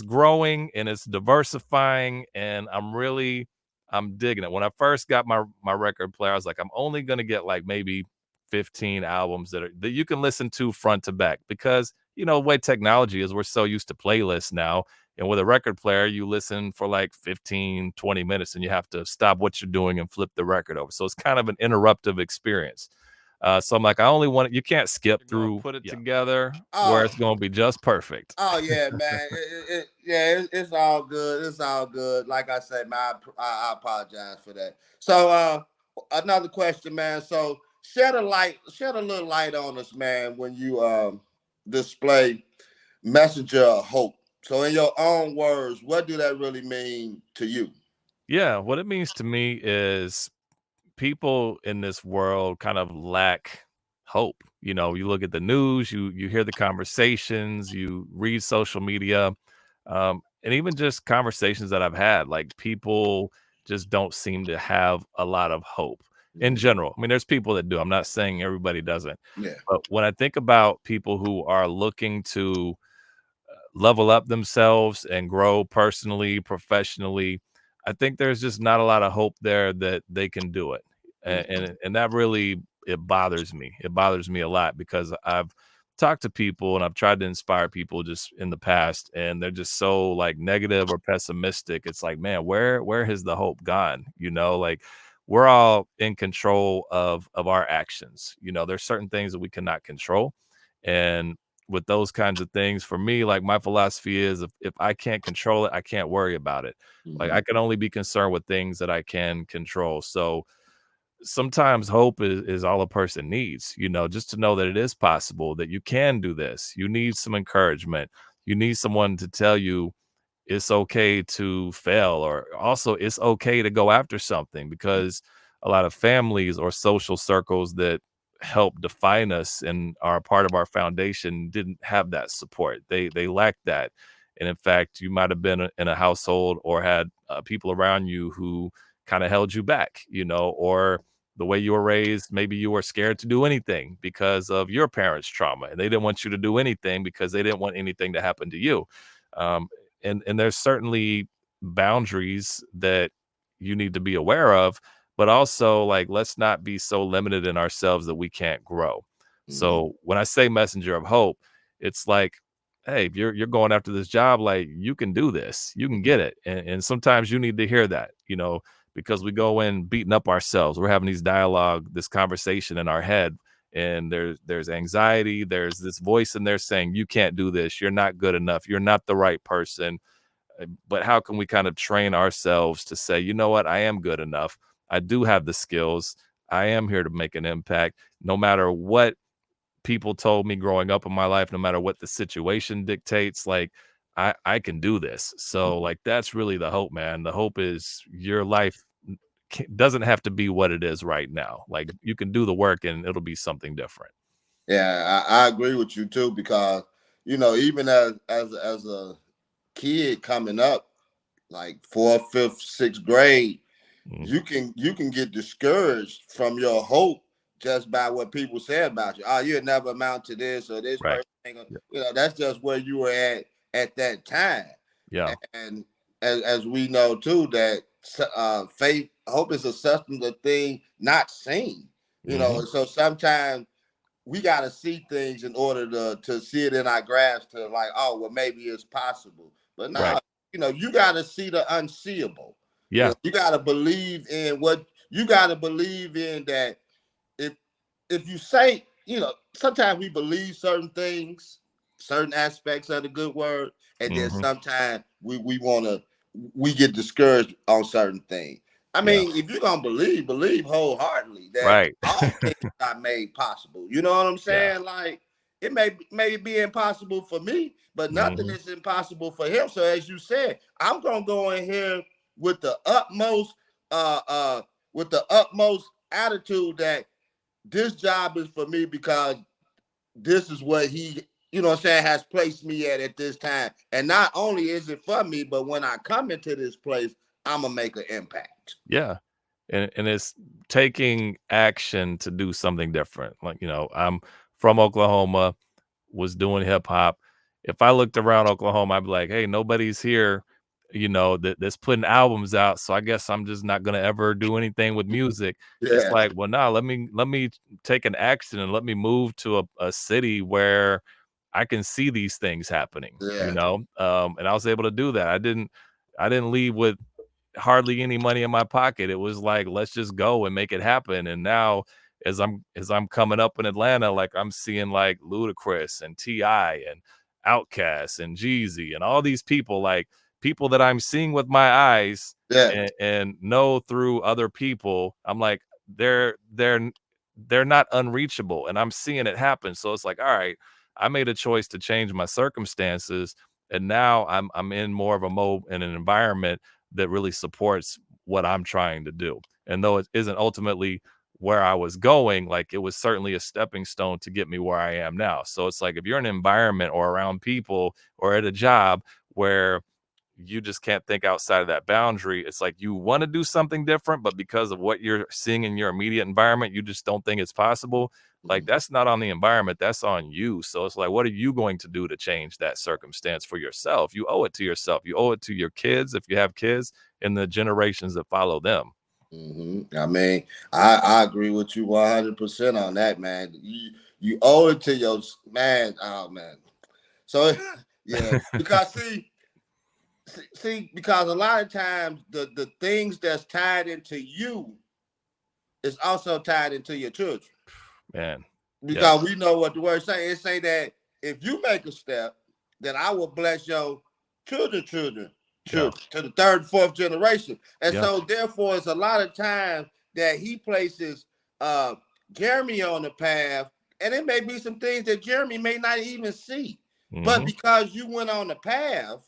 growing and it's diversifying, and I'm digging it. When I first got my record player, I was like, I'm only gonna get like maybe 15 albums that you can listen to front to back because the way technology is, we're so used to playlists now. And with a record player, you listen for like 15, 20 minutes and you have to stop what you're doing and flip the record over. So it's kind of an interruptive experience. So I'm like, I only want it. You can't skip through, put it together where Oh, it's going to be just perfect. oh yeah, man. It's all good. It's all good. Like I said, man, I apologize for that. So, another question, man. So, shed a little light on us, man, when you display messenger of hope. So, in your own words, what do that really mean to you? Yeah. What it means to me is people in this world kind of lack hope. You know, you look at the news, you hear the conversations, you read social media, and even just conversations that I've had, like people just don't seem to have a lot of hope in general. I mean, there's people that do. I'm not saying everybody doesn't. Yeah. But when I think about people who are looking to level up themselves and grow personally, professionally, I think there's just not a lot of hope there that they can do it. And that really, it bothers me. It bothers me a lot because I've talked to people and I've tried to inspire people just in the past, and they're just so like negative or pessimistic. It's like, man, where has the hope gone? You know, like we're all in control of our actions. You know, there's certain things that we cannot control. And with those kinds of things, for me, like my philosophy is if I can't control it, I can't worry about it. Like I can only be concerned with things that I can control. So sometimes hope is all a person needs, you know, just to know that it is possible, that you can do this. You need some encouragement. You need someone to tell you it's okay to fail, or also it's okay to go after something, because a lot of families or social circles that help define us and are a part of our foundation didn't have that support. They lacked that. And in fact, you might have been in a household or had people around you who kind of held you back, you know, or the way you were raised, maybe you were scared to do anything because of your parents' trauma, and they didn't want you to do anything because they didn't want anything to happen to you. Um, and there's certainly boundaries that you need to be aware of, but also like let's not be so limited in ourselves that we can't grow. So when I say messenger of hope, it's like, hey, if you're going after this job, like you can do this, you can get it. And sometimes you need to hear that, you know, because we go in beating up ourselves. We're having these dialogue, this conversation in our head, and there's anxiety, there's this voice in there saying you can't do this, you're not good enough, you're not the right person. But how can we kind of train ourselves to say, you know what, I am good enough, I do have the skills, I am here to make an impact, no matter what people told me growing up in my life, no matter what the situation dictates, like I can do this. So like that's really the hope, man. The hope is your life doesn't have to be what it is right now. Like you can do the work and it'll be something different. Yeah, I agree with you too, because you know, even as a kid coming up, like fourth, fifth, sixth grade, Mhm. you can get discouraged from your hope just by what people say about you. Oh, you'll never amount to this, or this Right. person ain't gonna, Yeah. that's just where you were at that time. Yeah. And as we know too, that faith, hope is a substance of thing not seen. You know, Hmm. so sometimes we got to see things in order to see it in our grasp, to like, oh, well, maybe it's possible. But now, Right. you got to see the unseeable. Yeah. You got to believe in what you got to believe in, that if if you say, sometimes we believe certain things, certain aspects of the good word, and then Hmm. sometimes we get discouraged on certain things. I Yeah. mean, if you're gonna believe wholeheartedly that Right. all things are made possible. You know what I'm Yeah. saying? Like it may be impossible for me, but nothing Hmm. is impossible for him. So as you said, I'm gonna go in here with the utmost uh uh with the utmost attitude that this job is for me, because this is what he, what I'm saying, has placed me at this time. And not only is it for me, but when I come into this place, I'm gonna make an impact. Yeah. And it's taking action to do something different. Like, you know, I'm from Oklahoma, was doing hip hop. If I looked around Oklahoma, I'd be like, hey, nobody's here, you know, that's putting albums out. So I guess I'm just not gonna ever do anything with music. It's Yeah, like, well, no, let me take an action and let me move to a city where I can see these things happening, you yeah, know. And I was able to do that. I didn't leave with hardly any money in my pocket. It was like, let's just go and make it happen. And now as I'm coming up in Atlanta, like I'm seeing like Ludacris and T.I. and Outkast and Jeezy and all these people, like people that I'm seeing with my eyes yeah, and know through other people. I'm like, they're not unreachable, and I'm seeing it happen. So it's like, all right, I made a choice to change my circumstances, and now I'm in more of a mode in an environment that really supports what I'm trying to do. And though it isn't ultimately where I was going, like it was certainly a stepping stone to get me where I am now. So it's like if you're in an environment or around people or at a job where you just can't think outside of that boundary, it's like you want to do something different, but because of what you're seeing in your immediate environment, you just don't think it's possible. Like that's not on the environment, that's on you. So it's like, what are you going to do to change that circumstance for yourself? You owe it to yourself. You owe it to your kids if you have kids and the generations that follow them. I mean, I agree with you 100% on that, man. You owe it to your man. Oh man. So yeah, because see, because a lot of times the things that's tied into you is also tied into your children. Man. Because we know what the word say. It say that if you make a step, then I will bless your children to the third and fourth generation. And so therefore it's a lot of times that he places Jeremy on the path, and it may be some things that Jeremy may not even see. But because you went on the path,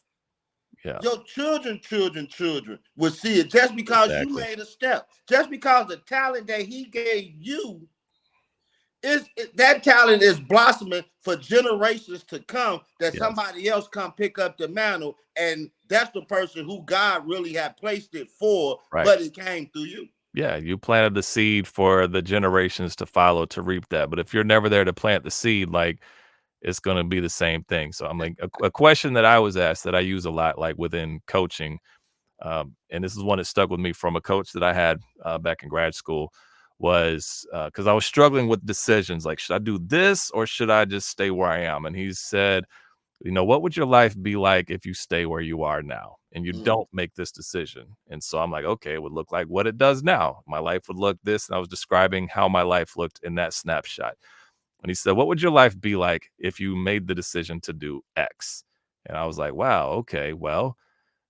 your children will see it just because you made a step. Just because the talent that he gave you that talent is blossoming for generations to come, that somebody else come pick up the mantle, and that's the person who God really had placed it for, but it came through you. Yeah, you planted the seed for the generations to follow to reap that. But if you're never there to plant the seed, like it's going to be the same thing. So I'm like, a question that I was asked that I use a lot, like within coaching, and this is one that stuck with me from a coach that I had back in grad school, was because I was struggling with decisions, like should I do this or should I just stay where I am? And he said, what would your life be like if you stay where you are now and you don't make this decision? And so I'm like, okay, it would look like what it does now. My life would look this. And I was describing how my life looked in that snapshot. And he said, what would your life be like if you made the decision to do X? And I was like, wow, okay, well,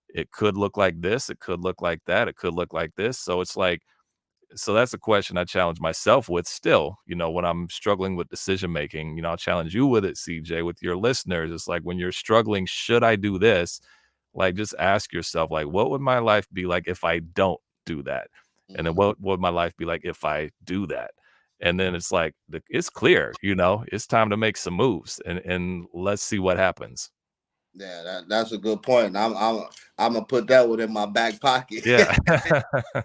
it could look like this. It could look like that. It could look like this. So it's like, so that's a question I challenge myself with still, when I'm struggling with decision making. I'll challenge you with it, CJ, with your listeners. It's like when you're struggling, should I do this? Like, just ask yourself, like, what would my life be like if I don't do that? And then what would my life be like if I do that? And then it's like, it's clear, it's time to make some moves and let's see what happens. Yeah, that's a good point. I'm gonna put that one in my back pocket. Yeah.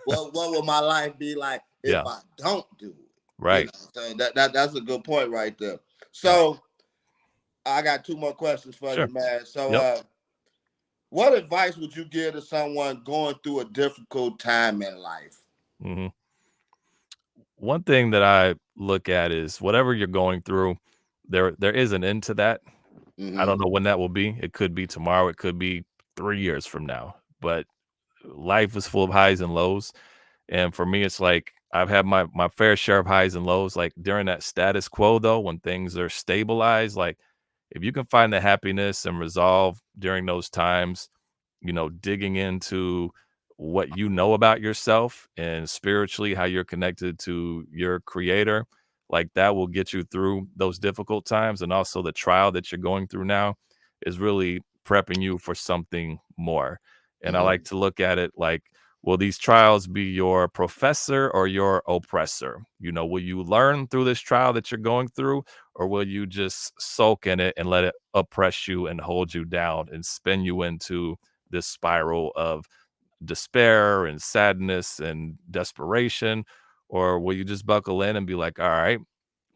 What will my life be like if I don't do it? Right. So that's a good point right there. So I got two more questions for you, man. So what advice would you give to someone going through a difficult time in life? One thing that I look at is whatever you're going through, there is an end to that. I don't know when that will be. It could be tomorrow. It could be 3 years from now. But life is full of highs and lows. And for me, it's like I've had my fair share of highs and lows. Like during that status quo, though, when things are stabilized, like if you can find the happiness and resolve during those times, digging into what you know about yourself and spiritually how you're connected to your creator, like that will get you through those difficult times. And also the trial that you're going through now is really prepping you for something more. And I like to look at it like, will these trials be your professor or your oppressor? Will you learn through this trial that you're going through, or will you just sulk in it and let it oppress you and hold you down and spin you into this spiral of despair and sadness and desperation? Or will you just buckle in and be like, all right,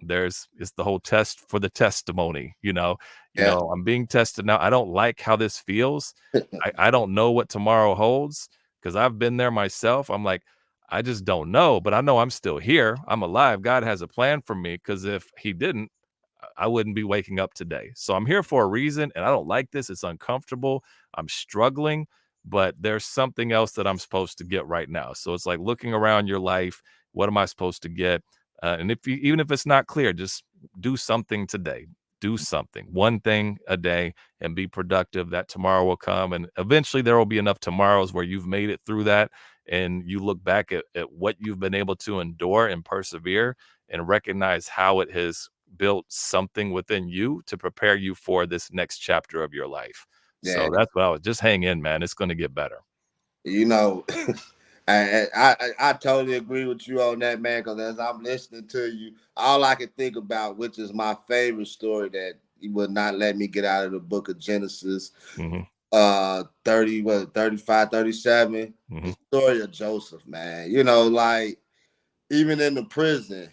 it's the whole test for the testimony, I'm being tested now. I don't like how this feels. I don't know what tomorrow holds because I've been there myself. I'm like, I just don't know, but I know I'm still here. I'm alive. God has a plan for me, because if he didn't, I wouldn't be waking up today. So I'm here for a reason, and I don't like this. It's uncomfortable. I'm struggling, but there's something else that I'm supposed to get right now. So it's like looking around your life. What am I supposed to get? And even if it's not clear, just do something today. Do something, one thing a day, and be productive. That tomorrow will come, and eventually there will be enough tomorrows where you've made it through that, and you look back at what you've been able to endure and persevere, and recognize how it has built something within you to prepare you for this next chapter of your life. So that's what I was just hang in, man. It's going to get better. I totally agree with you on that, man. Because as I'm listening to you, all I can think about, which is my favorite story that he would not let me get out of the book of Genesis, Mm-hmm. 30, what, 35, 37, Mm-hmm. the story of Joseph, man. You know, like even in the prison,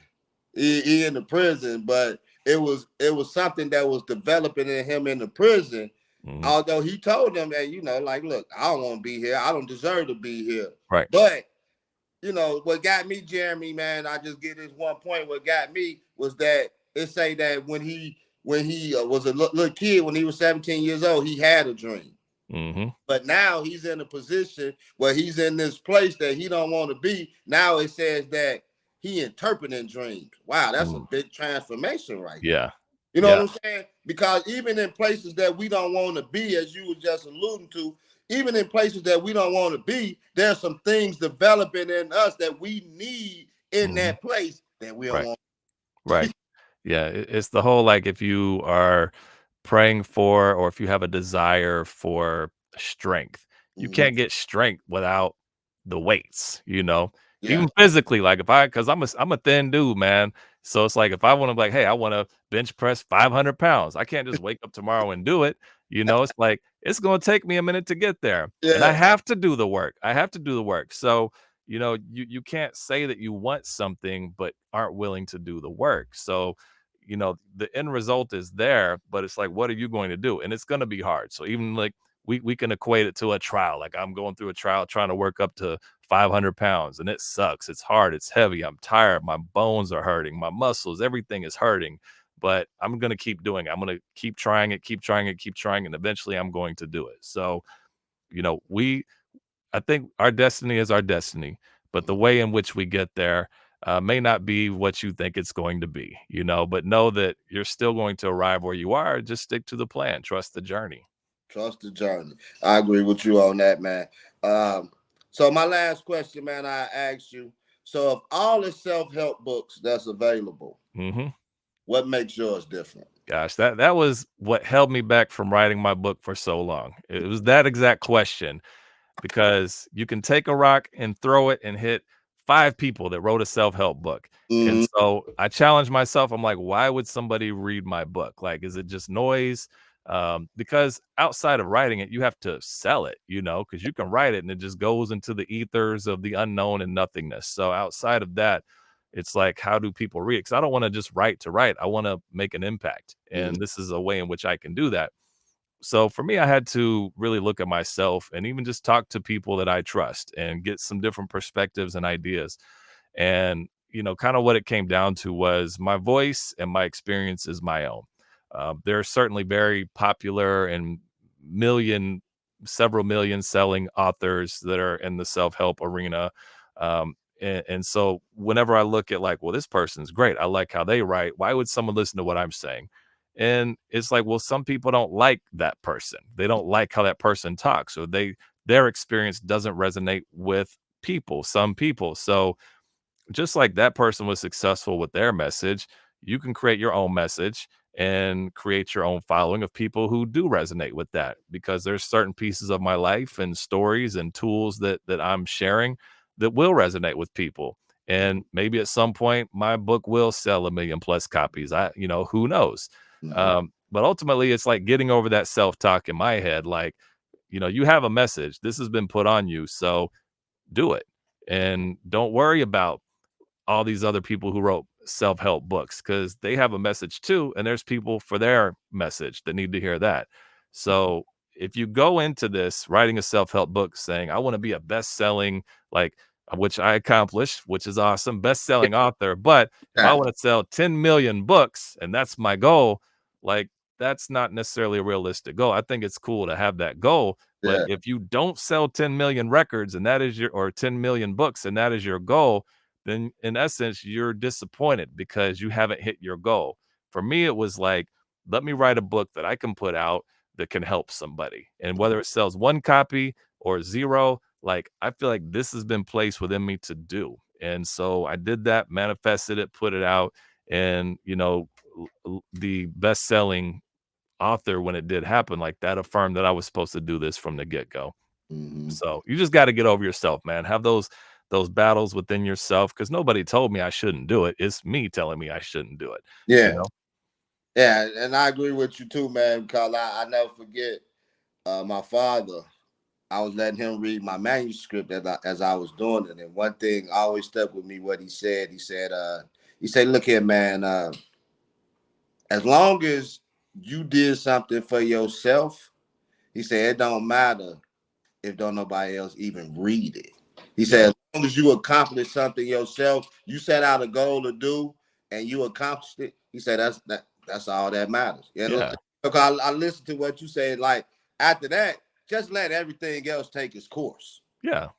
he in the prison, but it was something that was developing in him in the prison. Mm-hmm. Although he told them that, like, look, I don't want to be here. I don't deserve to be here. Right. But what got me, Jeremy, man, I just get this one point. What got me was that it say that when he was a little kid, when he was 17 years old, he had a dream. Mm-hmm. But now he's in a position where he's in this place that he don't want to be. Now it says that he interpreting dreams. Wow, that's a Mm. big transformation right there. Yeah. You know what Yeah. I'm saying? Because even in places that we don't want to be, as you were just alluding to, even in places that we don't want to be, there's some things developing in us that we need in Mm-hmm. that place that we don't Right. want. Right. Yeah, it's the whole, like, if you are praying for, or if you have a desire for strength, you Mm-hmm. can't get strength without the weights, Yeah. even physically. Like, because I'm a thin dude, man. So it's like, if I want to, like, hey, I want to bench press 500 pounds, I can't just wake up tomorrow and do it. It's like, it's going to take me a minute to get there, and I Yeah. have to do the work. I have to do the work. So you can't say that you want something but aren't willing to do the work. So the end result is there, but it's like, what are you going to do? And it's going to be hard. So even, like, we can equate it to a trial. Like, I'm going through a trial trying to work up to 500 pounds, and it sucks. It's hard. It's heavy. I'm tired. My bones are hurting. My muscles, everything is hurting. But I'm going to keep doing it. I'm going to keep trying it, keep trying it, keep trying it. And eventually I'm going to do it. So, we I think our destiny is our destiny, but the way in which we get there may not be what you think it's going to be, but know that you're still going to arrive where you are. Just stick to the plan, trust the journey. Trust the journey. I agree with you on that, man. Um, so my last question, man, I asked you. So of all the self-help books that's available, Hmm. what makes yours different? Gosh, that was what held me back from writing my book for so long. It was that exact question, because you can take a rock and throw it and hit 5 people that wrote a self-help book. And Mm-hmm. so I challenged myself. I'm like, why would somebody read my book? Like, is it just noise? Because outside of writing it, you have to sell it, because you can write it and it just goes into the ethers of the unknown and nothingness. So outside of that, it's like, how do people read it? Because I don't want to just write to write. I want to make an impact. Mm-hmm. And this is a way in which I can do that. So for me, I had to really look at myself and even just talk to people that I trust and get some different perspectives and ideas. And, kind of what it came down to was my voice and my experience is my own. There are certainly very popular and several million selling authors that are in the self-help arena. And so whenever I look at, like, well, this person's great, I like how they write, why would someone listen to what I'm saying? And it's like, well, some people don't like that person. They don't like how that person talks, or their experience doesn't resonate with some people. So just like that person was successful with their message, you can create your own message and create your own following of people who do resonate with that, because there's certain pieces of my life and stories and tools that I'm sharing that will resonate with people. And maybe at some point my book will sell 1 million plus copies. Who knows? Mm-hmm. But ultimately it's like getting over that self-talk in my head. Like, you have a message. This has been put on you. So do it. And don't worry about all these other people who wrote self-help books, because they have a message too, and there's people for their message that need to hear that. So if you go into this writing a self-help book saying, I want to be a best-selling, like, which I accomplished, which is awesome, best-selling author, but if I want to sell 10 million books and that's my goal, like, that's not necessarily a realistic goal. I think it's cool to have that goal, but Yeah. if you don't sell 10 million records and that is or 10 million books and that is your goal, then in essence, you're disappointed because you haven't hit your goal. For me, it was like, let me write a book that I can put out that can help somebody. And whether it sells 1 copy or 0, like, I feel like this has been placed within me to do. And so I did that, manifested it, put it out. And, the best selling author, when it did happen, like, that affirmed that I was supposed to do this from the get go. So you just got to get over yourself, man. Have those battles within yourself, because nobody told me I shouldn't do it. It's me telling me I shouldn't do it. Yeah. You know? Yeah, and I agree with you too, man, because I never forget my father. I was letting him read my manuscript as I was doing it. And one thing always stuck with me, what he said, he said, look here, man, as long as you did something for yourself, he said, it don't matter if don't nobody else even read it. He said, as long as you accomplish something yourself, you set out a goal to do and you accomplished it. He said, that's all that matters. Yeah. Because I listened to what you said. Like after that, just let everything else take its course. Yeah.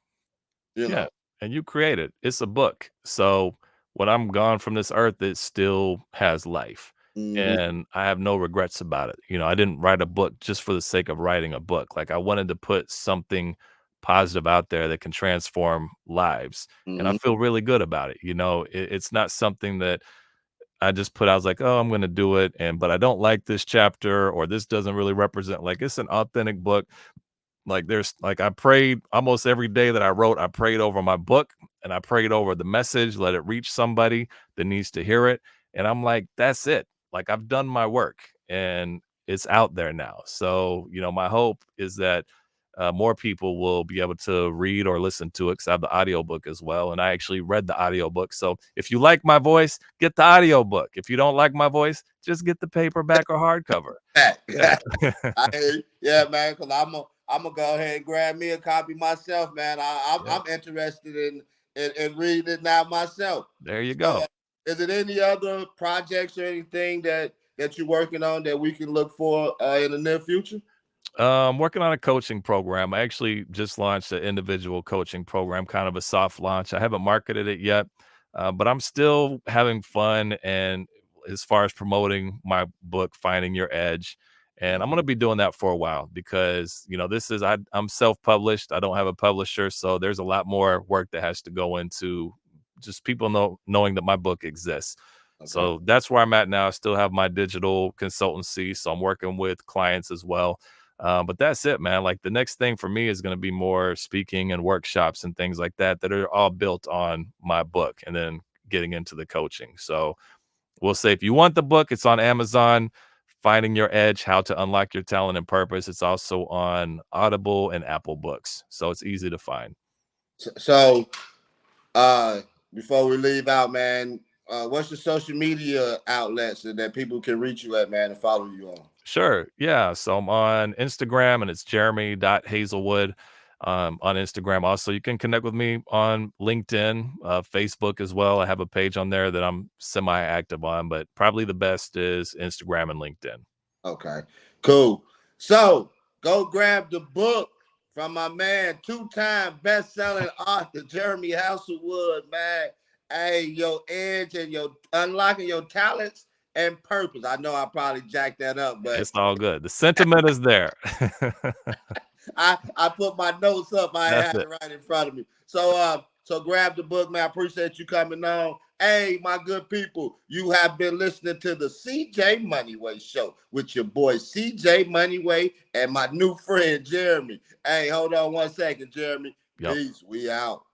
You know. And you create it. It's a book. So when I'm gone from this earth, it still has life. And I have no regrets about it. You know, I didn't write a book just for the sake of writing a book. Like, I wanted to put something positive out there that can transform lives. And I feel really good about it. You know, it's not something that I just put out. I was like, oh, I'm going to do it. But I don't like this chapter, or this doesn't really represent, like, it's an authentic book. Like, I prayed almost every day that I wrote. I prayed over my book, and I prayed over the message, let it reach somebody that needs to hear it. And I'm like, that's it. Like, I've done my work and it's out there now. So, you know, my hope is that more people will be able to read or listen to it, because I have the audiobook as well. And I actually read the audiobook. So if you like my voice, get the audiobook. If you don't like my voice, just get the paperback or hardcover. Yeah. Yeah, man, because I'm gonna go ahead and grab me a copy myself, man. I'm interested in reading it now myself. There you go. Is it any other projects or anything that you're working on that we can look for in the near future? I'm working on a coaching program. I actually just launched an individual coaching program, kind of a soft launch. I haven't marketed it yet, but I'm still having fun. And as far as promoting my book, Finding Your Edge, and I'm going to be doing that for a while, because, you know, I'm self-published. I don't have a publisher. So there's a lot more work that has to go into just people knowing that my book exists. Okay. So that's where I'm at now. I still have my digital consultancy, so I'm working with clients as well. But that's it, man. Like, the next thing for me is going to be more speaking and workshops and things like that are all built on my book, and then getting into the coaching. So we'll say, if you want the book, it's on Amazon, Finding Your Edge, How to Unlock Your Talent and Purpose. It's also on Audible and Apple Books. So it's easy to find. So before we leave out, man, what's the social media outlets that people can reach you at, man, and follow you on? Sure. Yeah. So I'm on Instagram, and it's jeremy.hazelwood on Instagram. Also, you can connect with me on LinkedIn, Facebook as well. I have a page on there that I'm semi-active on, but probably the best is Instagram and LinkedIn. Okay, cool. So go grab the book from my man, 2-time best-selling author, Jeremy Hazelwood, man. Hey, your edge and your unlocking your talents and purpose. I know I probably jacked that up, but it's all good. The sentiment is there. I put my notes up. I had it right in front of me. So grab the book, man. I appreciate you coming on. Hey, my good people, you have been listening to the CJ Moneyway Show with your boy CJ Moneyway and my new friend Jeremy. Hey, hold on one second, Jeremy. Peace. We out.